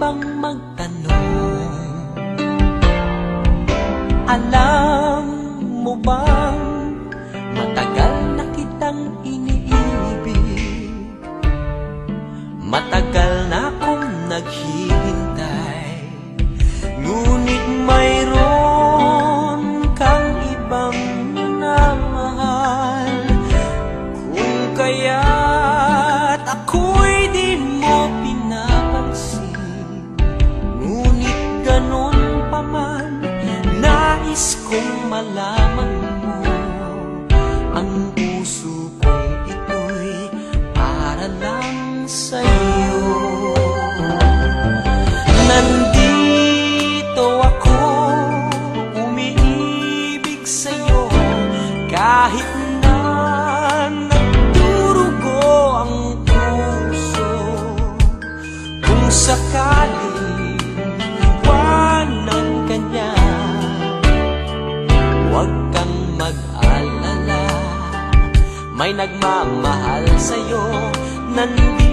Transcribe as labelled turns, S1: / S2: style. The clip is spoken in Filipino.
S1: bang magtanong? Alam mo bang matagal na kitang iniibig? Matagal na akong naghihintay, ngunit mayroon kang ibang minamahal. Kung kaya't ako'y di mo pinapansin, ngunit ganon pa man, nais kong malaman mo, ang puso kong ito'y para lang sa'yo. Nandito ako, umiibig sa'yo, kahit na nagdurugo ang puso. Kung sakaling iwanan ka niya, huwag kang mag-alala, may nagmamahal sa'yo. Nandito